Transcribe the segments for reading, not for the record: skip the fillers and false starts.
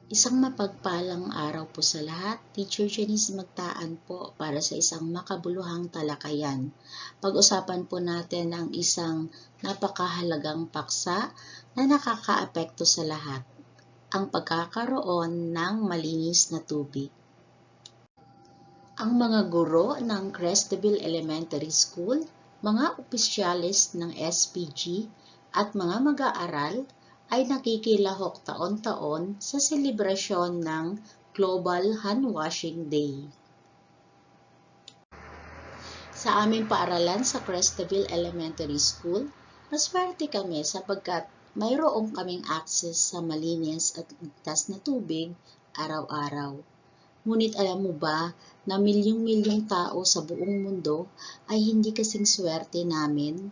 Isang mapagpalang araw po sa lahat. Teacher Janice Magtaan po para sa isang makabuluhang talakayan. Pag-usapan po natin ang isang napakahalagang paksa na nakakaapekto sa lahat, ang pagkakaroon ng malinis na tubig. Ang mga guro ng Crestville Elementary School, mga opisyalis ng SPG at mga mag-aaral ay nakikilahok taon-taon sa selebrasyon ng Global Handwashing Day. Sa aming paaralan sa Crestville Elementary School, maswerte kami sapagkat mayroong kaming access sa malinis at ligtas na tubig araw-araw. Ngunit alam mo ba na milyong-milyong tao sa buong mundo ay hindi kasing swerte namin?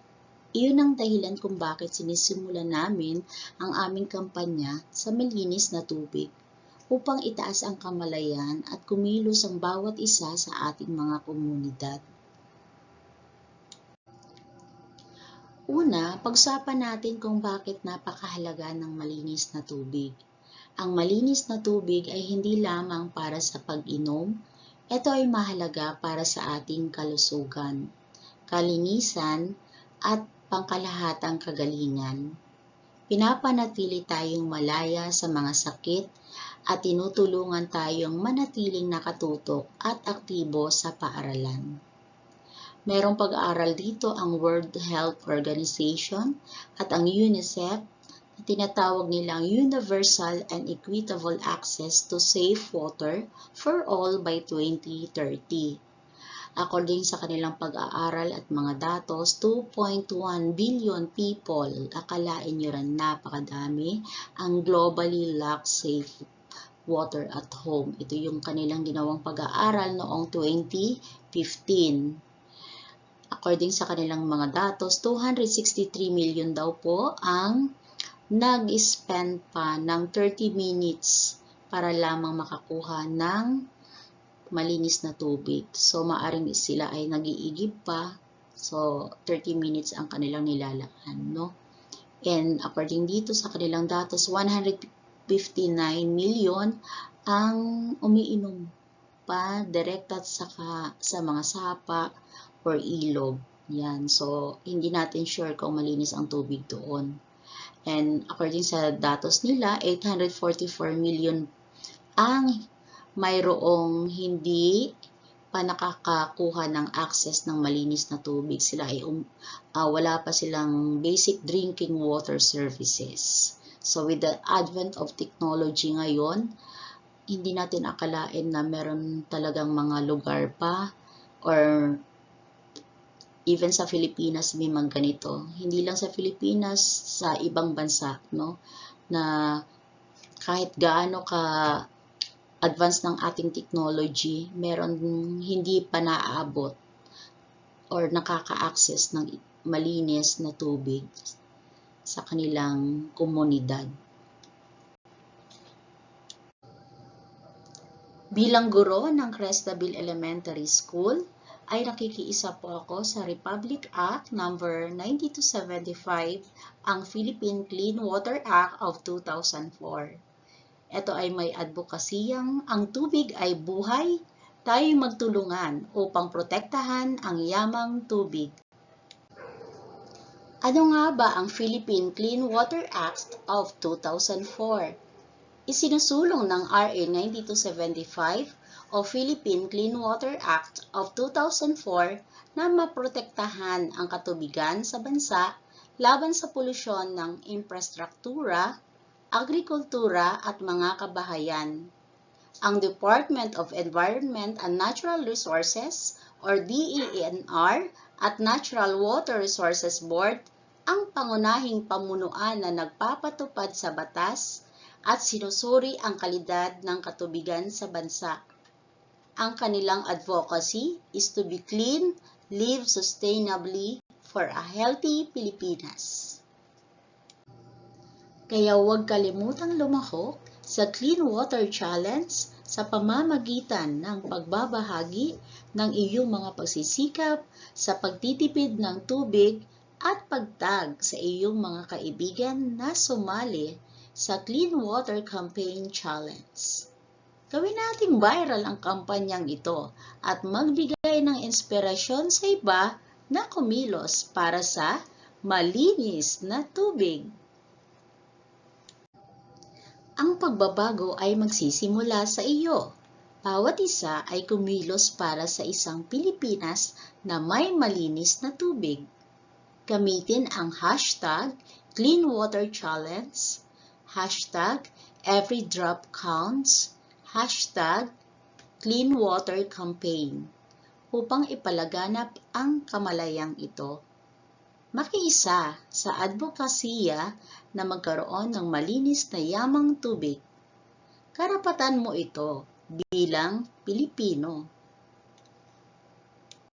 Iyon ang dahilan kung bakit sinisimulan namin ang aming kampanya sa malinis na tubig upang itaas ang kamalayan at kumilos ang bawat isa sa ating mga komunidad. Una, pag-usapan natin kung bakit napakahalaga ng malinis na tubig. Ang malinis na tubig ay hindi lamang para sa pag-inom, ito ay mahalaga para sa ating kalusugan, kalinisan, at pangkalahatang kagalingan. Pinapanatili tayong malaya sa mga sakit at tinutulungan tayong manatiling nakatutok at aktibo sa paaralan. Merong pag-aaral dito ang World Health Organization at ang UNICEF na tinatawag nilang Universal and Equitable Access to Safe Water for All by 2030. According sa kanilang pag-aaral at mga datos, 2.1 billion people, akalain nyo rin napakadami, ang globally lack safe water at home. Ito yung kanilang ginawang pag-aaral noong 2015. According sa kanilang mga datos, 263 million daw po ang nag-spend pa ng 30 minutes para lamang makakuha ng malinis na tubig. So, maaring sila ay nag-iigib pa. So, 30 minutes ang kanilang nilalaan, no? And according dito sa kanilang datos, 159 million ang umiinom pa direkta sa mga sapa or ilog. Yan. So, hindi natin sure kung malinis ang tubig doon. And according sa datos nila, 844 million ang mayroong hindi pa nakakakuha ng access ng malinis na tubig. Sila ay wala pa silang basic drinking water services. So with the advent of technology ngayon, hindi natin akalain na meron talagang mga lugar pa or even sa Pilipinas may mga ganito. Hindi lang sa Pilipinas, sa ibang bansa, no? Na kahit gaano ka advance ng ating technology, meron hindi pa naaabot or nakaka-access ng malinis na tubig sa kanilang komunidad. Bilang guro ng Crestville Elementary School, ay nakikiisa po ako sa Republic Act No. 9275, ang Philippine Clean Water Act of 2004. Ito ay may advokasiyang ang tubig ay buhay, tayo magtulungan upang protektahan ang yamang tubig. Ano nga ba ang Philippine Clean Water Act of 2004? Isinusulong ng RA 9275 o Philippine Clean Water Act of 2004 na maprotektahan ang katubigan sa bansa laban sa polusyon ng infrastruktura, agrikultura at mga kabahayan. Ang Department of Environment and Natural Resources or DENR at Natural Water Resources Board ang pangunahing pamunuan na nagpapatupad sa batas at sinusuri ang kalidad ng katubigan sa bansa. Ang kanilang advocacy is to be clean, live sustainably for a healthy Pilipinas. Kaya huwag kalimutang lumahok sa Clean Water Challenge sa pamamagitan ng pagbabahagi ng iyong mga pagsisikap sa pagtitipid ng tubig at pagtag sa iyong mga kaibigan na sumali sa Clean Water Campaign Challenge. Gawin nating viral ang kampanyang ito at magbigay ng inspirasyon sa iba na kumilos para sa malinis na tubig. Ang pagbabago ay magsisimula sa iyo. Bawat isa ay kumilos para sa isang Pilipinas na may malinis na tubig. Gamitin ang hashtag Clean Water Challenge, hashtag Every Drop Counts, hashtag Clean Water Campaign upang ipalaganap ang kamalayang ito. Makiisa sa advokasya na magkaroon ng malinis na yamang tubig. Karapatan mo ito bilang Pilipino.